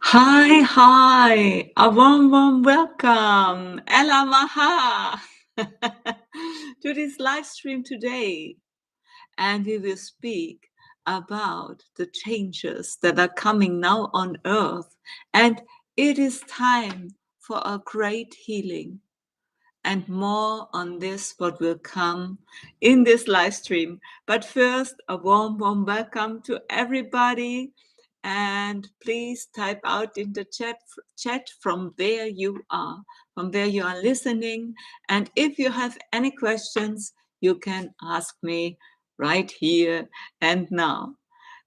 Hi, a warm welcome, Ella Maha, to this live stream today. And we will speak about the changes that are coming now on earth. And it is time for a great healing. And more on this, what will come in this live stream. But first, a warm welcome to everybody. And please type out in the chat from where you are, listening. And if you have any questions, you can ask me right here and now.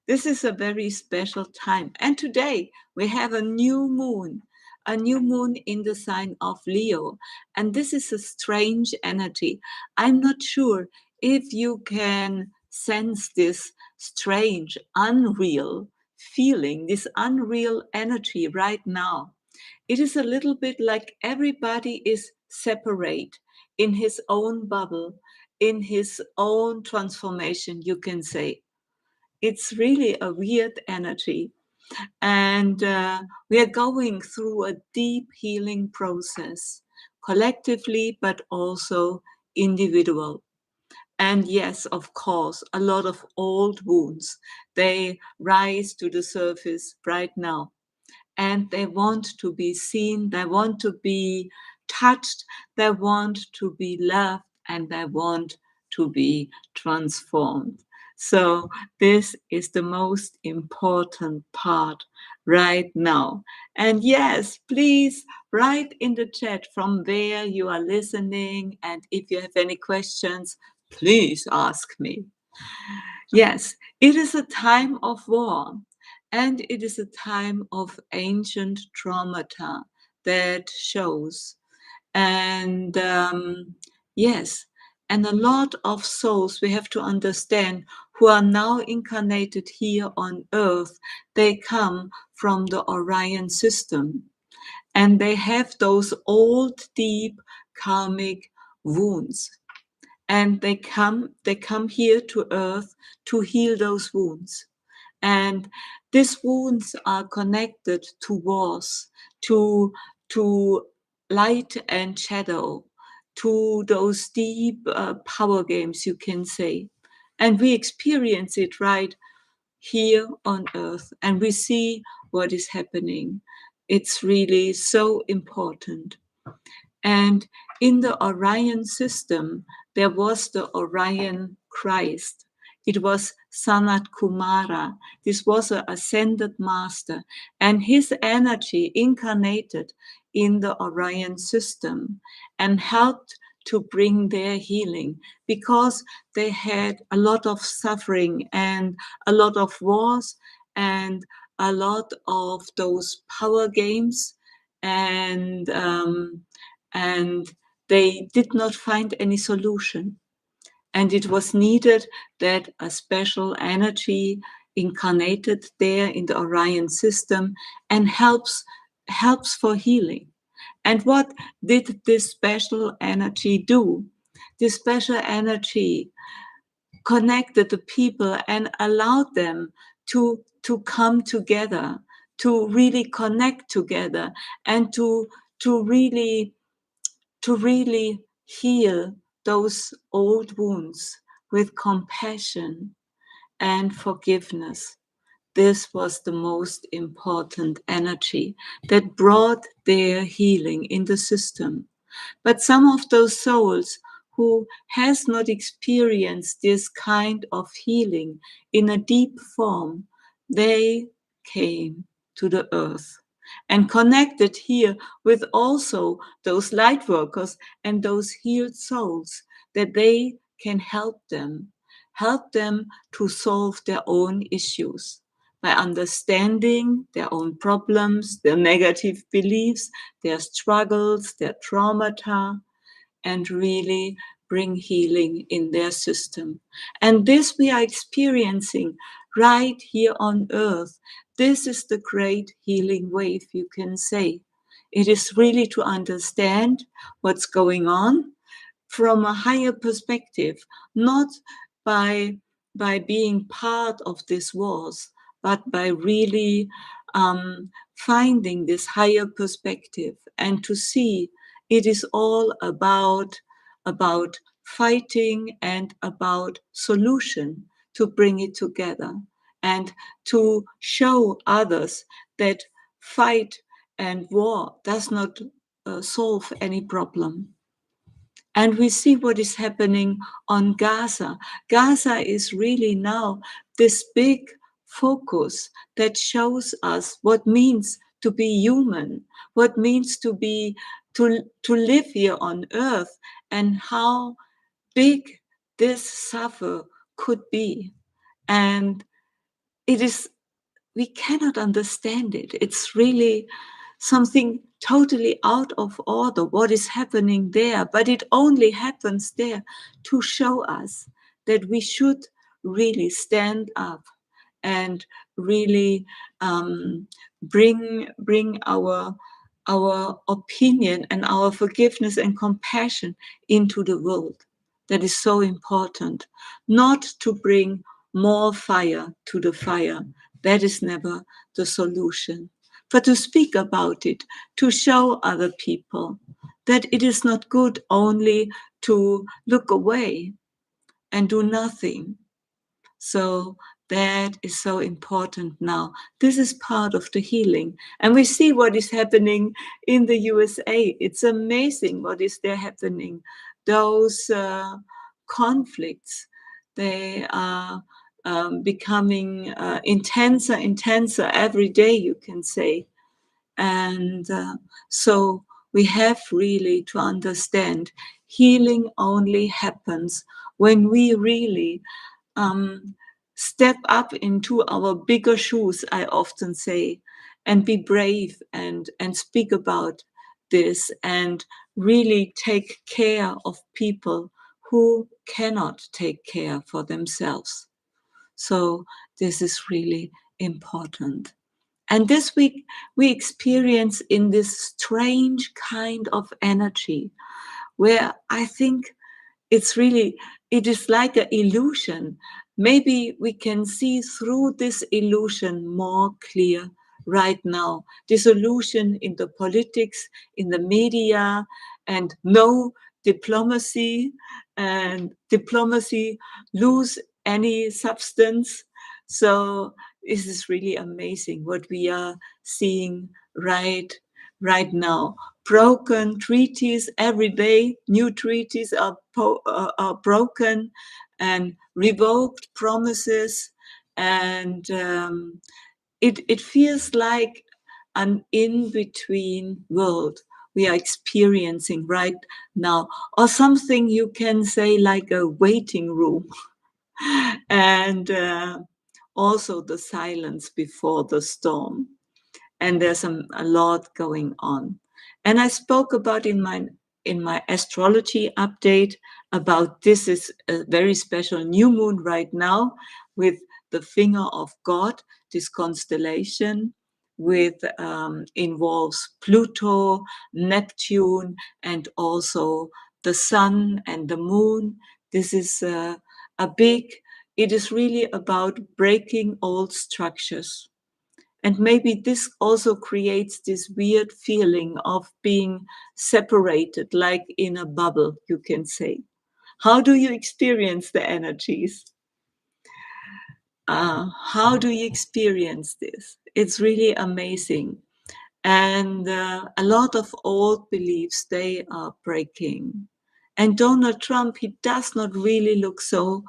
This is a very special time. And today we have a new moon in the sign of Leo. And this is a strange energy. I'm not sure if you can sense this strange, unreal feeling, this unreal energy right now. It is a little bit like everybody is separate in his own bubble, in his own transformation, you can say. It's really a weird energy. And we are going through a deep healing process, collectively, but also individual. And yes, of course, a lot of old wounds, they rise to the surface right now. And they want to be seen, they want to be touched, they want to be loved, and they want to be transformed. So this is the most important part right now. And yes, please write in the chat from where you are listening. And if you have any questions, please ask me. Yes, it is a time of war, and it is a time of ancient traumata that shows. And yes, and a lot of souls we have to understand who are now incarnated here on earth, they come from the Orion system, and they have those old, deep karmic wounds, and they come here to earth to heal those wounds. And these wounds are connected to wars, to light and shadow, to those deep power games, you can say. And we experience it right here on earth, and we see what is happening. It's really so important. And in the Orion system, there was the Orion Christ. It was Sanat Kumara. This was an ascended master, and his energy incarnated in the Orion system and helped to bring their healing, because they had a lot of suffering and a lot of wars and a lot of those power games, and they did not find any solution. And it was needed that a special energy incarnated there in the Orion system and helps for healing. And what did this special energy do? This special energy connected the people and allowed them to come together, to really connect together, and to really heal those old wounds with compassion and forgiveness. This was the most important energy that brought their healing in the system. But some of those souls who has not experienced this kind of healing in a deep form, they came to the earth and connected here with also those light workers and those healed souls, that they can help them to solve their own issues by understanding their own problems, their negative beliefs, their struggles, their traumata, and really bring healing in their system. And this we are experiencing right here on earth. This is the great healing wave, you can say. It is really to understand what's going on from a higher perspective, not by being part of these wars, but by really finding this higher perspective and to see it is all about fighting and about solution to bring it together and to show others that fight and war does not solve any problem. And we see what is happening on Gaza. Gaza is really now this big focus that shows us what means to be human, what means to live here on earth, and how big this suffer could be. And it is, we cannot understand it. It's really something totally out of order what is happening there, but it only happens there to show us that we should really stand up and really bring our opinion and our forgiveness and compassion into the world. That is so important. Not to bring more fire to the fire. That is never the solution. But to speak about it, to show other people that it is not good only to look away and do nothing. So that is so important now. This is part of the healing. And we see what is happening in the USA. It's amazing what is there happening. Those conflicts, they are becoming intenser every day, you can say. And so we have really to understand healing only happens when we really step up into our bigger shoes, I often say, and be brave and speak about this and really take care of people who cannot take care for themselves. So this is really important. And this week we experience in this strange kind of energy where I think it's really, it is like an illusion. Maybe we can see through this illusion more clear right now. This illusion in the politics, in the media, and no diplomacy, and diplomacy lose any substance. So this is really amazing what we are seeing right now. Broken treaties every day, new treaties are broken and revoked promises, and it feels like an in-between world we are experiencing right now, or something you can say like a waiting room. And also the silence before the storm, and there's a lot going on. And I spoke about in my astrology update about this is a very special new moon right now with the finger of God, this constellation with involves Pluto, Neptune, and also the sun and the moon. This is a big, it is really about breaking old structures. And maybe this also creates this weird feeling of being separated, like in a bubble, you can say. How do you experience the energies? How do you experience this? It's really amazing. And a lot of old beliefs, they are breaking. And Donald Trump, he does not really look so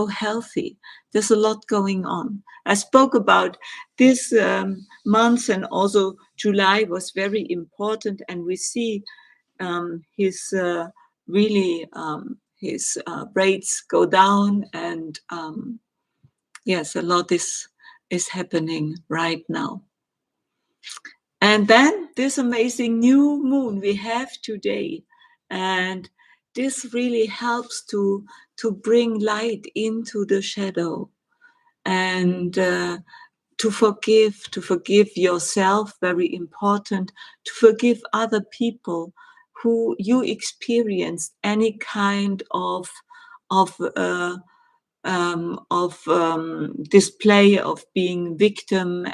healthy. There's a lot going on. I spoke about this month, and also July was very important, and we see his really his rates go down, and yes, a lot is happening right now. And then this amazing new moon we have today, and this really helps to bring light into the shadow, and to forgive yourself, very important, to forgive other people who you experienced any kind of display of being victim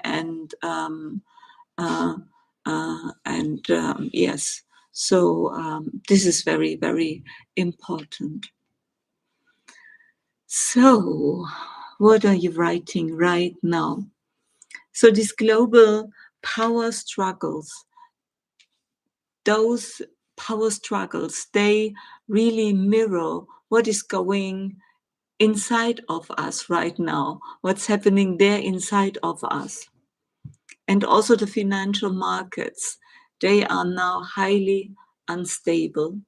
yes. So this is very, very important. So what are you writing right now? So these global power struggles, those power struggles, they really mirror what is going inside of us right now, what's happening there inside of us. And also the financial markets, they are now highly unstable.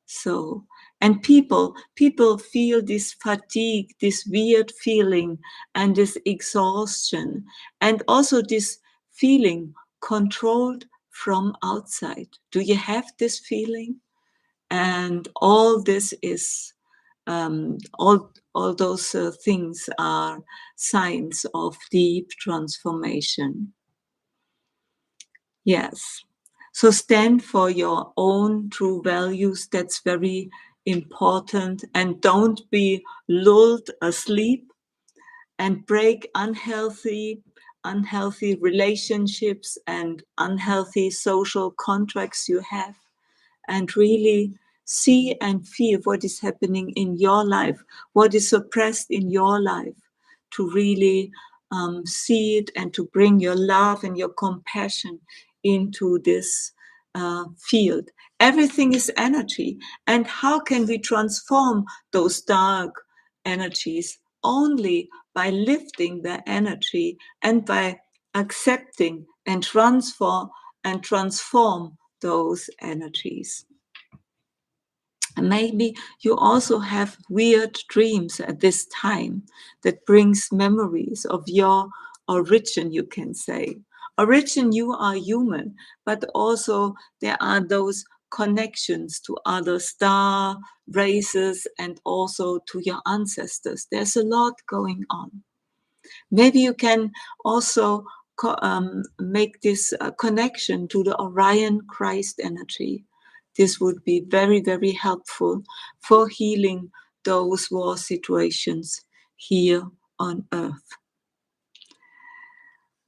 So, and people feel this fatigue, this weird feeling, and this exhaustion, and also this feeling controlled from outside. Do you have this feeling? And all this is all those things are signs of deep transformation. Yes. So stand for your own true values. That's very important. And don't be lulled asleep and break unhealthy relationships and unhealthy social contracts you have, and really see and feel what is happening in your life, what is suppressed in your life, to really see it and to bring your love and your compassion into this field. Everything is energy. And how can we transform those dark energies? Only by lifting the energy and by accepting and transform those energies. And maybe you also have weird dreams at this time that brings memories of your origin, you can say. Origin, you are human, but also there are those connections to other star races and also to your ancestors. There's a lot going on. Maybe you can also make this connection to the Orion Christ energy. This would be very, very helpful for healing those war situations here on Earth.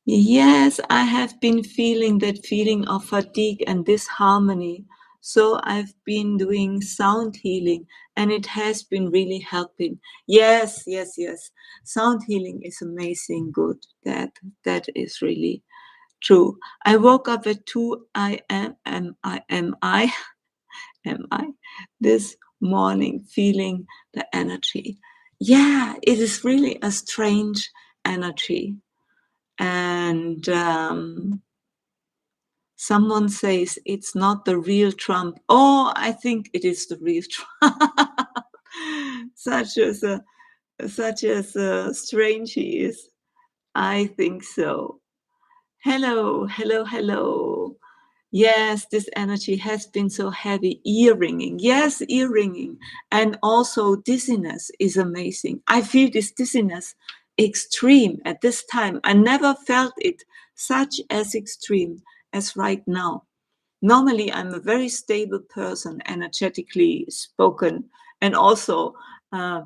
Yes, I have been feeling that feeling of fatigue and disharmony. So I've been doing sound healing and it has been really helping. Yes, yes, yes. Sound healing is amazing good. That is really true. I woke up at 2 am I this morning feeling the energy. Yeah, it is really a strange energy. And someone says it's not the real Trump. Oh, I think it is the real Trump. such as strange he is. I think so. Hello, hello, hello. Yes, this energy has been so heavy. Ear ringing. Yes, ear ringing. And also dizziness is amazing. I feel this dizziness extreme at this time. I never felt it such as extreme as right now. Normally, I'm a very stable person, energetically spoken, and also uh,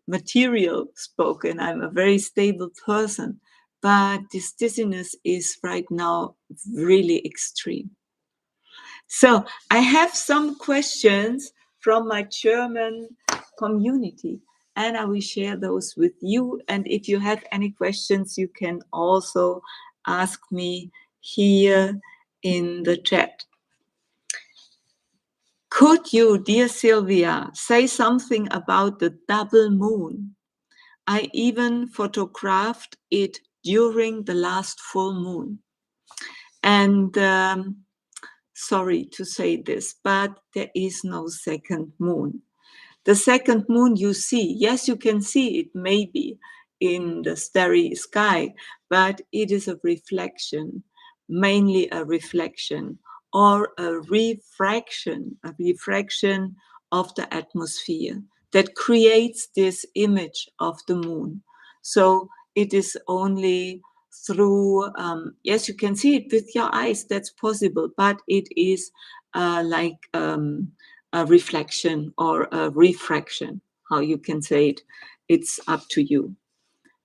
material spoken. I'm a very stable person. But this dizziness is right now really extreme. So I have some questions from my German community, and I will share those with you. And if you have any questions, you can also ask me here in the chat. Could you, dear Sylvia, say something about the double moon? I even photographed it during the last full moon. And sorry to say this, but there is no second moon. The second moon you see, yes, you can see it maybe in the starry sky, but it is a reflection, mainly a reflection or a refraction of the atmosphere that creates this image of the moon. So it is only through, yes, you can see it with your eyes, that's possible, but it is like a reflection or a refraction, how you can say it it's up to you.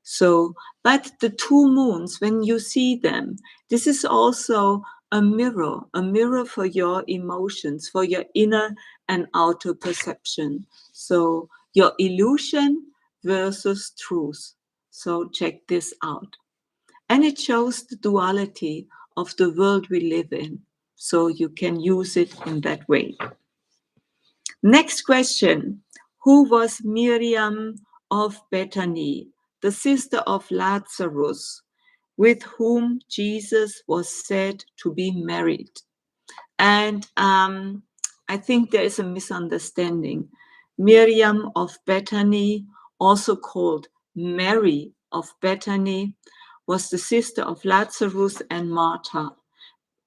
So, but the two moons, when you see them, this is also a mirror for your emotions, for your inner and outer perception. So, your illusion versus truth. So, check this out. And it shows the duality of the world we live in. So, you can use it in that way. Next question. Who was Miriam of Bethany, the sister of Lazarus, with whom Jesus was said to be married? And I think there is a misunderstanding. Miriam of Bethany, also called Mary of Bethany, was the sister of Lazarus and Martha,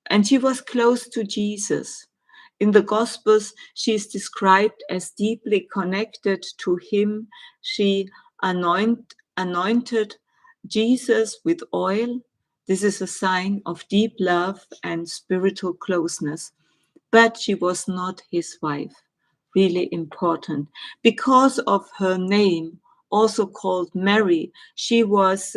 and she was close to Jesus. In the Gospels, she is described as deeply connected to him. She anointed Jesus with oil. This is a sign of deep love and spiritual closeness. But she was not his wife. Really important. Because of her name, also called Mary, she was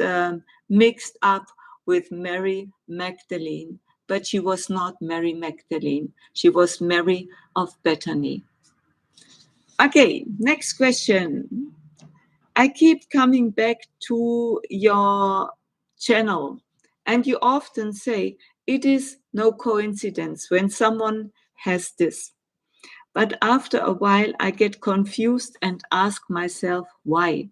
mixed up with Mary Magdalene, but she was not Mary Magdalene. She was Mary of Bethany. Okay, next question. I keep coming back to your channel, and you often say it is no coincidence when someone has this. But after a while, I get confused and ask myself why.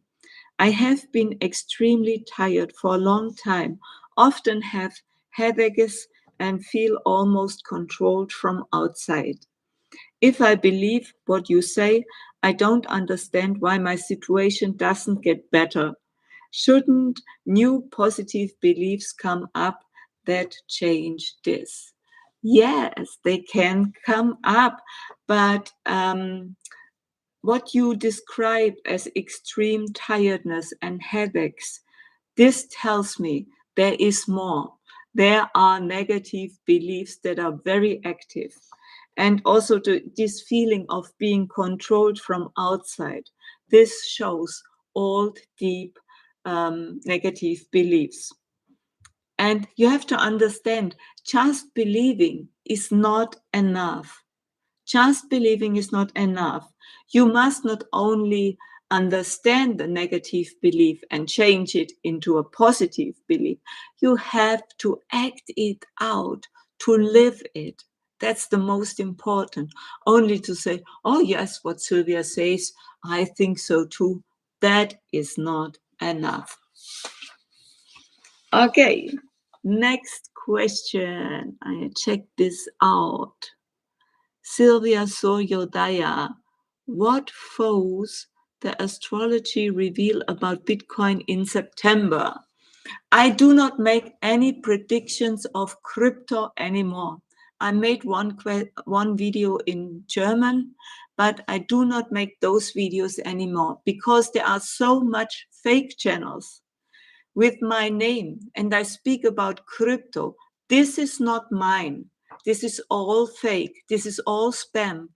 I have been extremely tired for a long time, often have headaches, and feel almost controlled from outside. If I believe what you say, I don't understand why my situation doesn't get better. Shouldn't new positive beliefs come up that change this? Yes, they can come up, but what you describe as extreme tiredness and headaches, this tells me there is more. There are negative beliefs that are very active. And also this feeling of being controlled from outside. This shows old, deep negative beliefs. And you have to understand, just believing is not enough. Just believing is not enough. You must not only understand the negative belief and change it into a positive belief, you have to act it out, to live it. That's the most important. Only to say, oh, yes, what Sylvia says, I think so too. That is not enough. Okay, next question. I check this out. Sylvia Soyodaya, what foes the astrology reveal about Bitcoin in September? I do not make any predictions of crypto anymore. I made one video in German, but I do not make those videos anymore because there are so much fake channels with my name and I speak about crypto. This is not mine. This is all fake. This is all spam.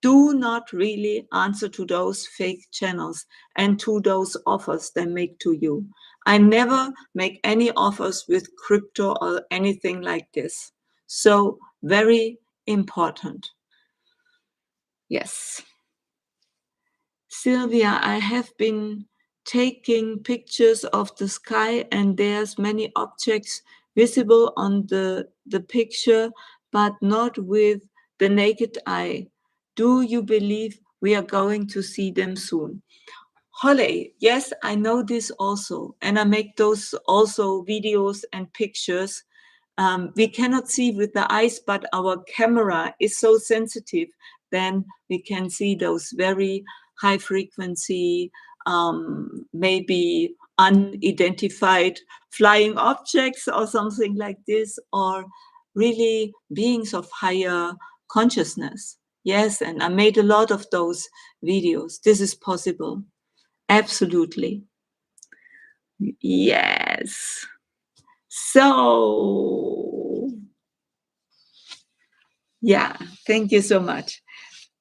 Do not really answer to those fake channels and to those offers they make to you. I never make any offers with crypto or anything like this. So very important. Yes. Sylvia, I have been taking pictures of the sky and there's many objects visible on the picture, but not with the naked eye. Do you believe we are going to see them soon? Holly, yes, I know this also. And I make those also videos and pictures. We cannot see with the eyes, but our camera is so sensitive, then we can see those very high frequency, maybe unidentified flying objects or something like this, or really beings of higher consciousness. Yes, and I made a lot of those videos. This is possible. Absolutely. Yes. So, yeah, thank you so much.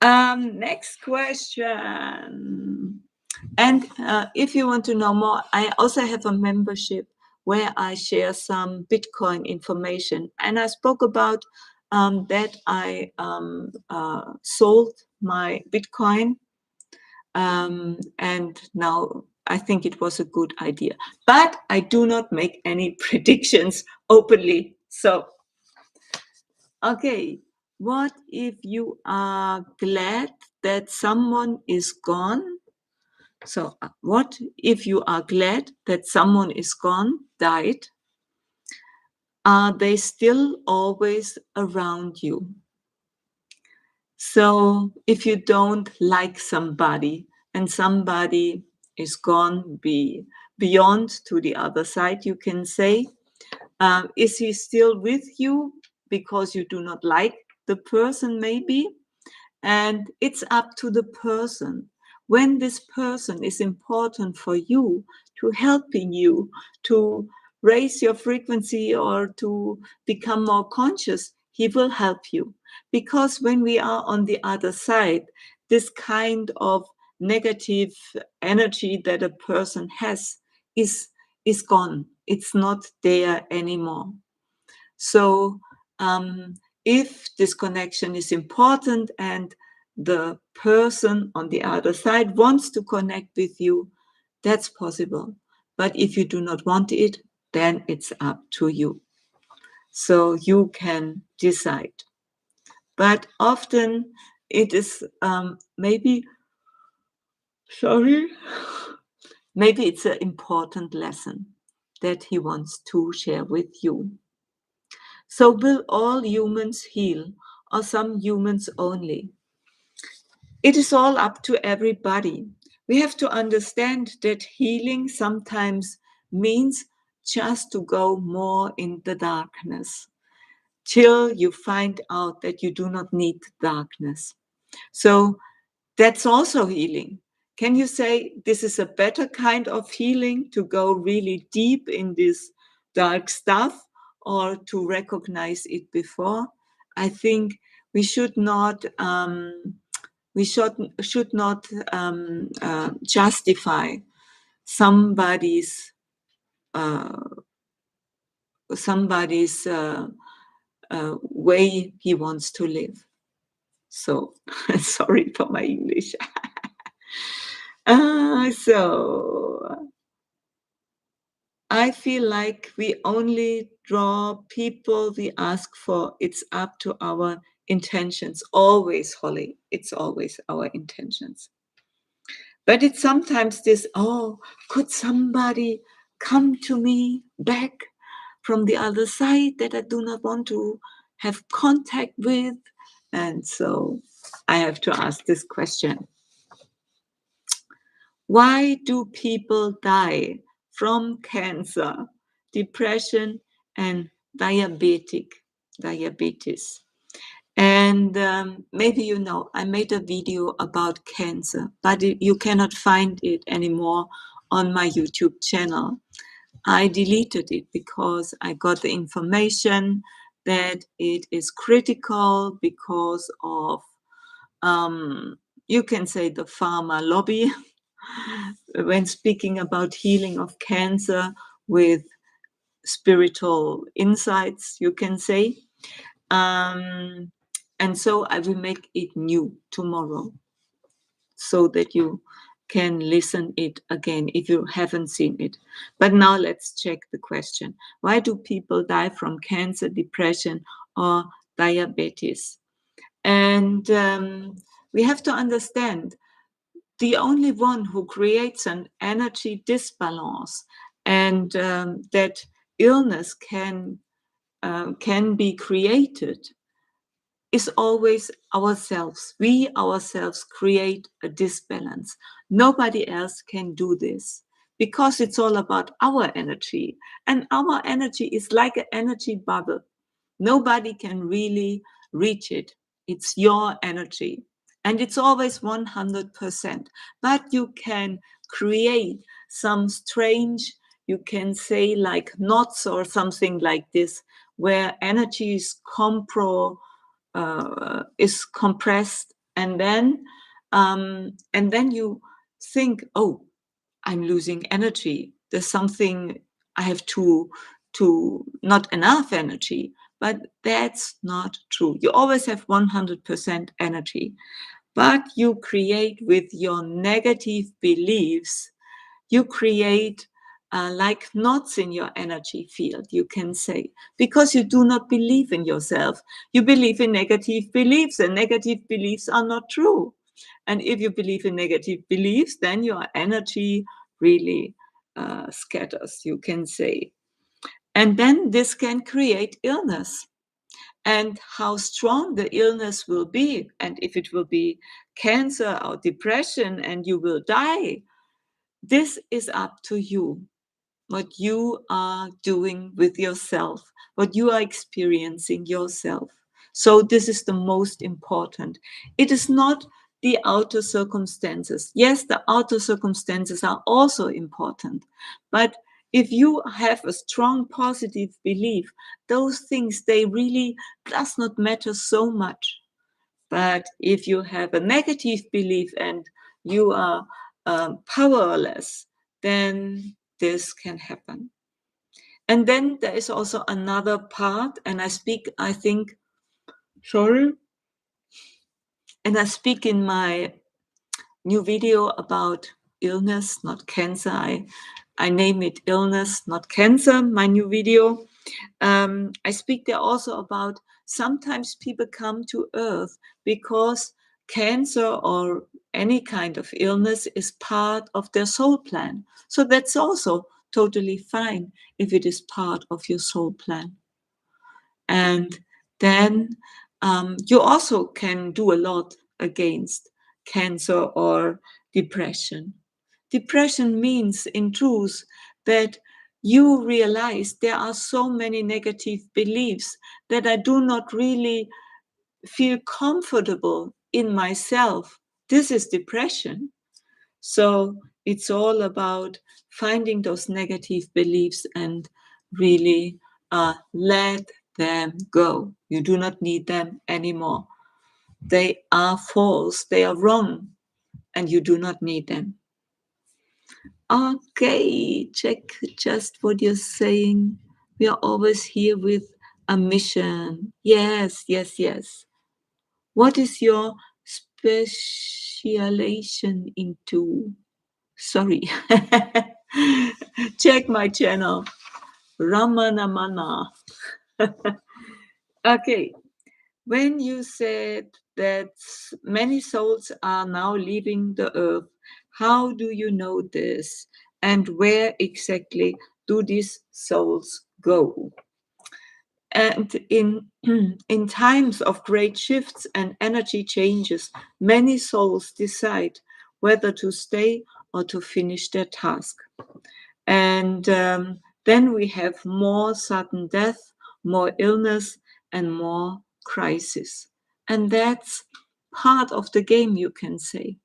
Next question. And if you want to know more, I also have a membership where I share some Bitcoin information. And I spoke about that I sold my Bitcoin, and now I think it was a good idea. But I do not make any predictions openly. So, okay, what if you are glad that someone is gone? So, what if you are glad that someone is gone, died? Are they still always around you? So, if you don't like somebody and somebody is gone beyond to the other side, you can say, is he still with you because you do not like the person, maybe? And it's up to the person. When this person is important for you, to helping you to raise your frequency or to become more conscious, he will help you. Because when we are on the other side, this kind of negative energy that a person has is gone. It's not there anymore. So if this connection is important and the person on the other side wants to connect with you, that's possible. But if you do not want it, then it's up to you. So you can decide. But often it is maybe it's an important lesson that he wants to share with you. So will all humans heal, or some humans only? It is all up to everybody. We have to understand that healing sometimes means just to go more in the darkness till you find out that you do not need darkness. So that's also healing. Can you say this is a better kind of healing, to go really deep in this dark stuff, or to recognize it before? I think we should not justify somebody's uh, way he wants to live. So sorry for my English. So I feel like we only draw people we ask for. It's up to our intentions. Always, Holly. It's always our intentions. But it's sometimes this, oh, could somebody come to me back from the other side that I do not want to have contact with? And so I have to ask this question. Why do people die from cancer, depression, and diabetes? And maybe you know, I made a video about cancer, but you cannot find it anymore on my YouTube channel. I deleted it because I got the information that it is critical because of, you can say, the pharma lobby. When speaking about healing of cancer with spiritual insights, you can say. And so I will make it new tomorrow so that you can listen it again if you haven't seen it. But now let's check the question. Why do people die from cancer, depression, or diabetes? And we have to understand the only one who creates an energy disbalance and that illness can be created is always ourselves. We ourselves create a disbalance. Nobody else can do this because it's all about our energy. And our energy is like an energy bubble. Nobody can really reach it. It's your energy. And it's always 100%. But you can create some strange, you can say like knots or something like this, where energy is compressed, and then you think, oh, I'm losing energy. There's something I have to not enough energy. But that's not true. You always have 100% energy. But you create with your negative beliefs, you create like knots in your energy field, you can say, because you do not believe in yourself. You believe in negative beliefs, and negative beliefs are not true. And if you believe in negative beliefs, then your energy really scatters, you can say. And then this can create illness. And how strong the illness will be, and if it will be cancer or depression and you will die, this is up to you. What you are doing with yourself, what you are experiencing yourself. So this is the most important. It is not the outer circumstances. Yes, the outer circumstances are also important, but if you have a strong positive belief, those things, they really does not matter so much. But if you have a negative belief and you are powerless, then this can happen. And then there is also another part, and I speak in my new video about illness, not cancer. I name it illness, not cancer, my new video. I speak there also about sometimes people come to Earth because cancer or any kind of illness is part of their soul plan. So that's also totally fine if it is part of your soul plan. And then you also can do a lot against cancer or depression. Depression means, in truth, that you realize there are so many negative beliefs that I do not really feel comfortable in myself. This is depression. So it's all about finding those negative beliefs and really let them go. You do not need them anymore. They are false, they are wrong, and you do not need them. Okay, check just what you're saying. We are always here with a mission. Yes, yes, yes. What is your specialization into? Sorry. Check my channel. Ramanamana. Okay. When you said that many souls are now leaving the earth, how do you know this? And where exactly do these souls go? And in times of great shifts and energy changes, many souls decide whether to stay or to finish their task. And then we have more sudden death, more illness, and more crisis. And that's part of the game, you can say.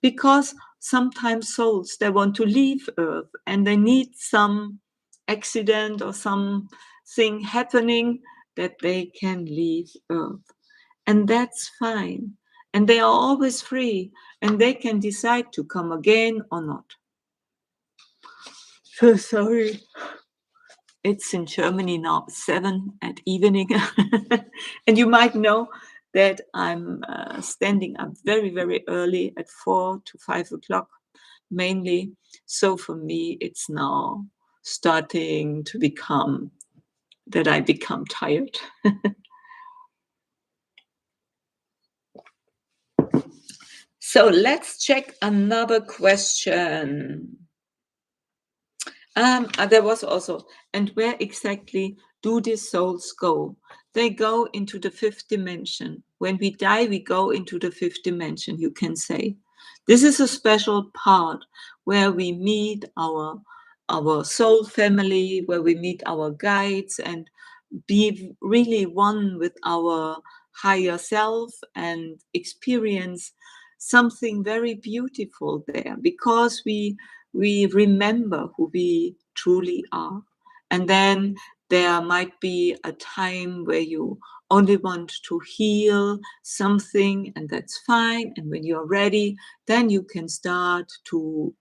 Because sometimes souls, they want to leave Earth and they need some accident or something happening that they can leave Earth. And that's fine. And they are always free and they can decide to come again or not. So sorry. It's in Germany now, 7 at evening. And you might know that I'm standing up very, very early at 4 to 5 o'clock, mainly. So for me, it's now starting to become that I become tired. So let's check another question. There was also, and where exactly do these souls go? They go into the fifth dimension. When we die, we go into the fifth dimension, you can say. This is a special part where we meet our soul family, where we meet our guides and be really one with our higher self and experience something very beautiful there, because we remember who we truly are. And then There might be a time where you only want to heal something, and that's fine. And when you're ready, then you can start to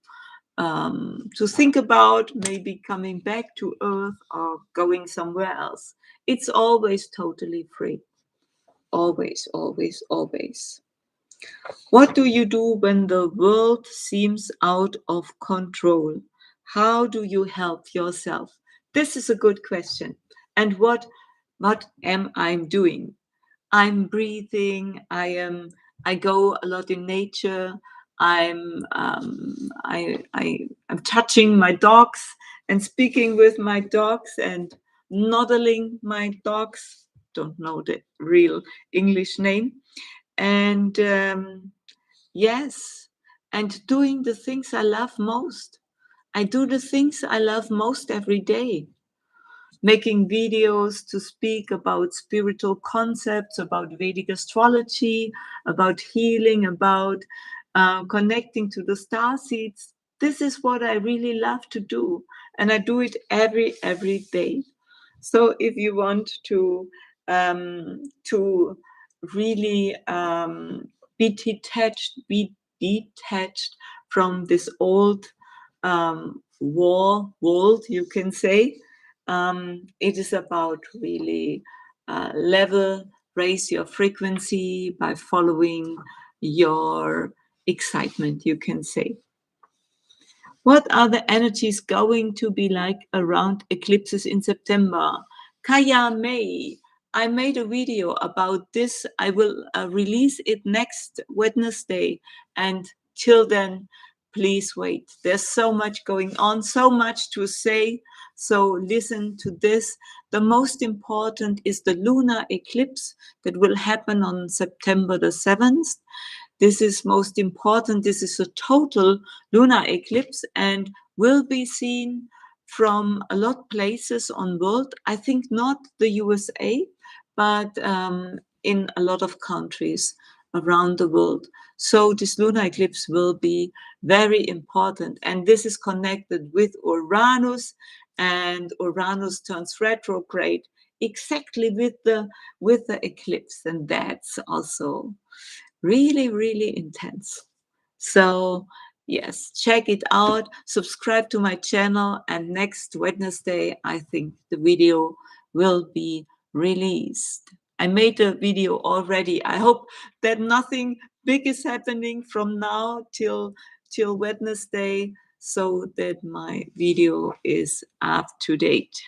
think about maybe coming back to Earth or going somewhere else. It's always totally free. Always, always, always. What do you do when the world seems out of control? How do you help yourself? This is a good question. And what am I doing? I'm breathing. I go a lot in nature. I'm touching my dogs and speaking with my dogs and noddling my dogs. Don't know the real English name. And yes, and doing the things I love most. I do the things I love most every day. Making videos to speak about spiritual concepts, about Vedic astrology, about healing, about connecting to the star seeds. This is what I really love to do, and I do it every day. So if you want to really be detached from this old world, you can say, it is about really raise your frequency by following your excitement, you can say. What are the energies going to be like around eclipses in September? Kaya May, I made a video about this. I will release it next Wednesday. And till then, please wait. There's so much going on, so much to say. So listen to this. The most important is the lunar eclipse that will happen on September the 7th. This is most important. This is a total lunar eclipse and will be seen from a lot of places on world. I think not the USA, but in a lot of countries around the world. So this lunar eclipse will be very important. And this is connected with Uranus, and Uranus turns retrograde exactly with the eclipse. And that's also really intense. So yes, check it out, subscribe to my channel, and next Wednesday I think the video will be released. I made a video already. I hope that nothing big is happening from now till Wednesday, so that my video is up to date.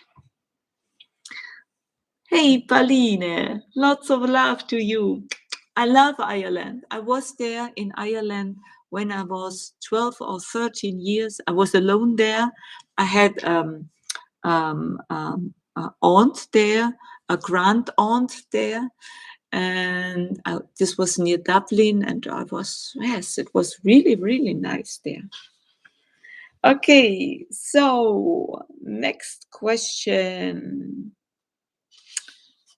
Hey, Pauline, lots of love to you. I love Ireland. I was there in Ireland when I was 12 or 13 years. I was alone there. I had aunt there, a grand aunt there. And this was near Dublin. And yes, it was really nice there. Okay, so next question.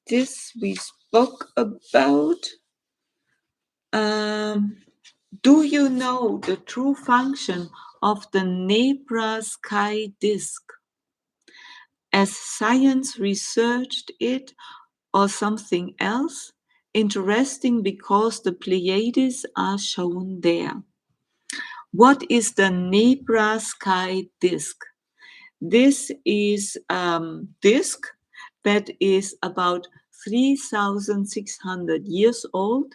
This we spoke about. Do you know the true function of the Nebra sky disk? As science researched it or something else? Interesting because the Pleiades are shown there. What is the Nebra sky disk? This is disk that is about 3,600 years old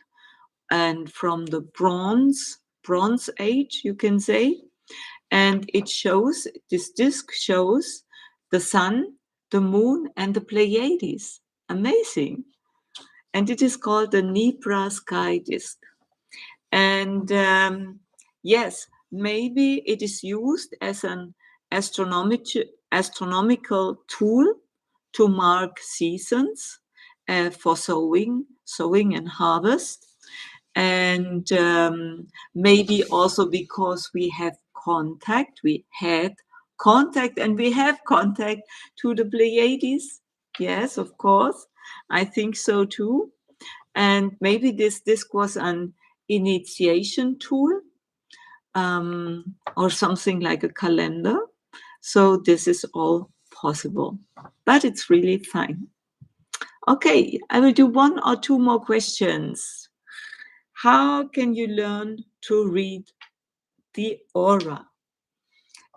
and from the bronze age, you can say. And this disk shows the sun, the moon, and the Pleiades. Amazing. And it is called the Nebra sky disk. And yes, maybe it is used as an astronomical tool to mark seasons for sowing and harvest. And maybe also because we had contact and we have contact to the Pleiades. Yes, of course. I think so too. And maybe this disc was an initiation tool or something like a calendar. So this is all possible. But it's really fine. Okay, I will do one or two more questions. How can you learn to read the aura?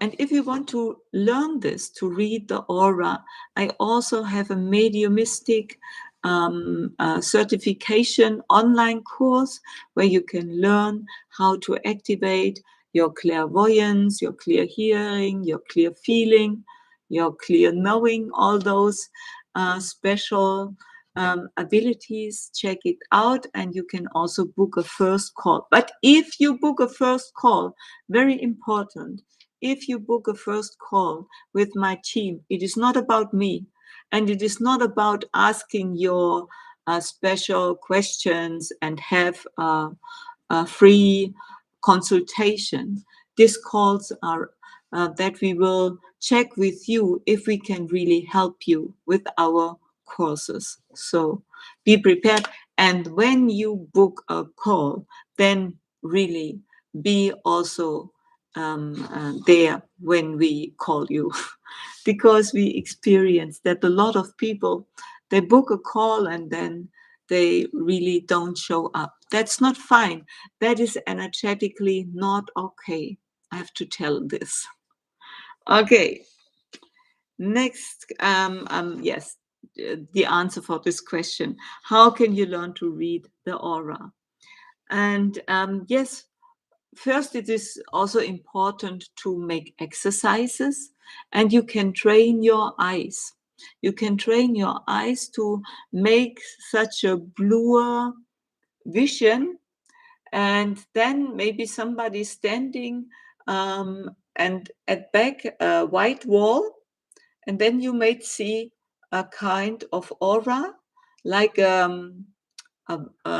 And if you want to learn this, to read the aura, I also have a mediumistic certification online course where you can learn how to activate your clairvoyance, your clear hearing, your clear feeling, your clear knowing, all those special abilities. Check it out, and you can also book a first call. But if you book a first call, very important, if you book a first call with my team, it is not about me, and it is not about asking your special questions and have a free consultation. These calls are that we will check with you if we can really help you with our courses. So be prepared. And when you book a call, then really be also there when we call you. Because we experience that a lot of people, they book a call and then they really don't show up. That's not fine. That is energetically not okay. I have to tell this. Okay. Next, yes, the answer for this question: how can you learn to read the aura? And yes, first, it is also important to make exercises, and you can train your eyes. You can train your eyes to make such a bluer vision, and then maybe somebody standing and at back a white wall, and then you might see a kind of aura, like a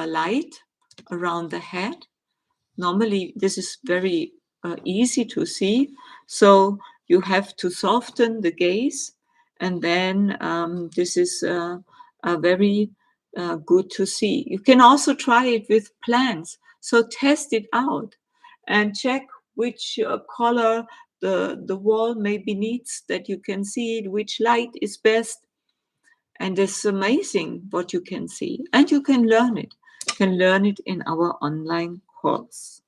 light around the head. Normally, this is very easy to see. So you have to soften the gaze, and then this is very good to see. You can also try it with plants. So test it out and check which color the wall maybe needs, that you can see it, which light is best. And it's amazing what you can see. And you can learn it. You can learn it in our online course.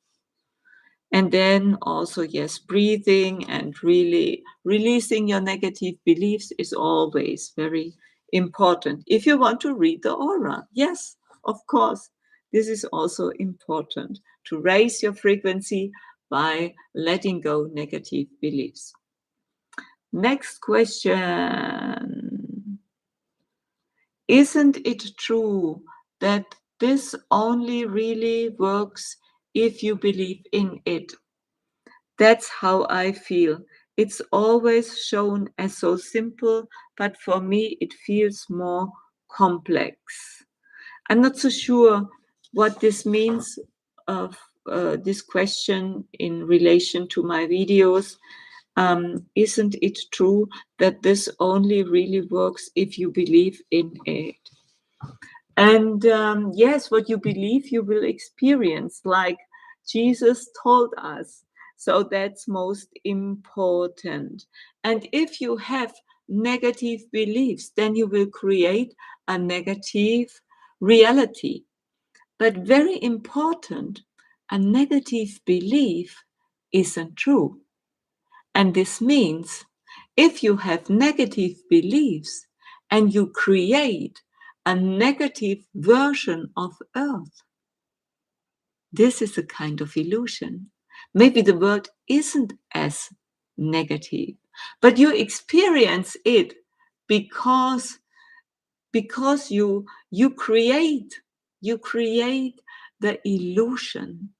And then also, yes, breathing and really releasing your negative beliefs is always very important. If you want to read the aura, yes, of course, this is also important to raise your frequency by letting go negative beliefs. Next question. Isn't it true that this only really works if you believe in it? That's how I feel. It's always shown as so simple, but for me it feels more complex. I'm not so sure what this means of this question in relation to my videos. Isn't it true that this only really works if you believe in it? And yes, what you believe, you will experience, like Jesus told us. So that's most important. And if you have negative beliefs, then you will create a negative reality. But very important, a negative belief isn't true. And this means if you have negative beliefs and you create a negative version of Earth, this is a kind of illusion. Maybe the world isn't as negative, but you experience it because you create the illusion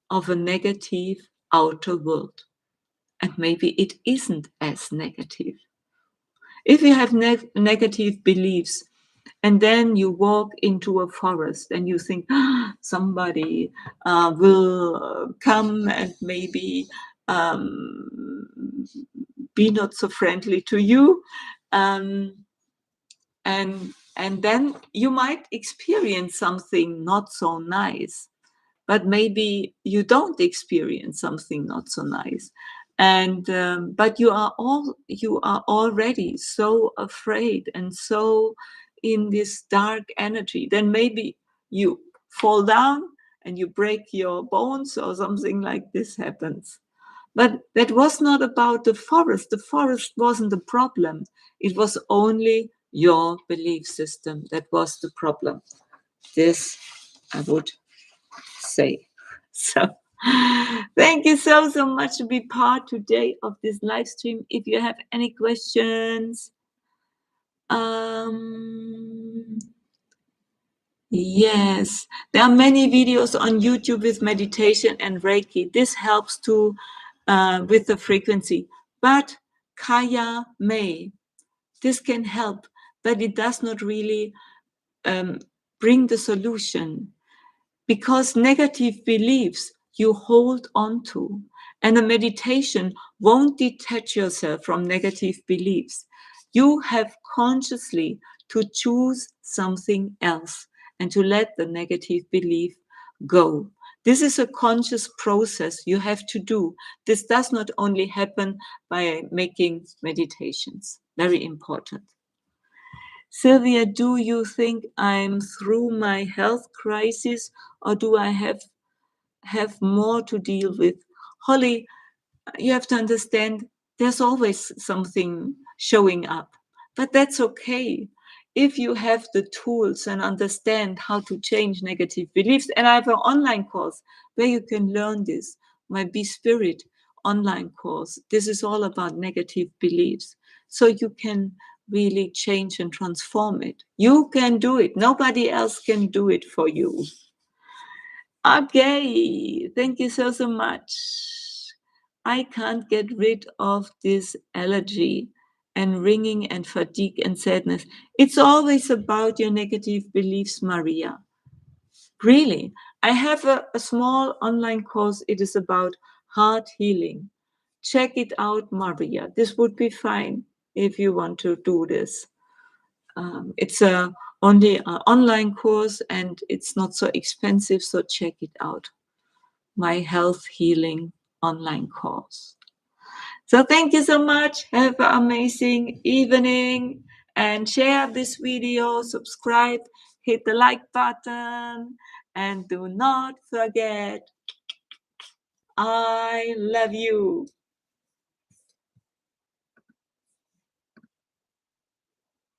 of a negative outer world. And maybe it isn't as negative. If you have negative beliefs and then you walk into a forest and you think somebody will come and maybe be not so friendly to you, um, and then you might experience something not so nice, but maybe you don't experience something not so nice. And but you are already so afraid and so in this dark energy. Then maybe you fall down and you break your bones or something like this happens. But that was not about the forest. The forest wasn't the problem. It was only your belief system that was the problem. This I would say. So thank you so much to be part today of this live stream. If you have any questions, yes, there are many videos on YouTube with meditation and Reiki. This helps to with the frequency. But Kaya may, this can help, but it does not really bring the solution, because negative beliefs you hold on to, and a meditation won't detach yourself from negative beliefs. You have consciously to choose something else and to let the negative belief go. This is a conscious process you have to do. This does not only happen by making meditations. Very important. Sylvia, do you think I'm through my health crisis, or do I have more to deal with? Holly, you have to understand there's always something showing up, but that's okay. If you have the tools and understand how to change negative beliefs, and I have an online course where you can learn this, my Be Spirit online course. This is all about negative beliefs. So you can really change and transform it. You can do it. Nobody else can do it for you. Okay, thank you so much. I can't get rid of this allergy and ringing and fatigue and sadness. It's always about your negative beliefs, Maria. Really. I have a small online course. It is about heart healing. Check it out, Maria. This would be fine if you want to do this. It's only an online course and it's not so expensive, so check it out. My health healing online course. So thank you so much. Have an amazing evening and share this video, subscribe, hit the like button, and do not forget, I love you.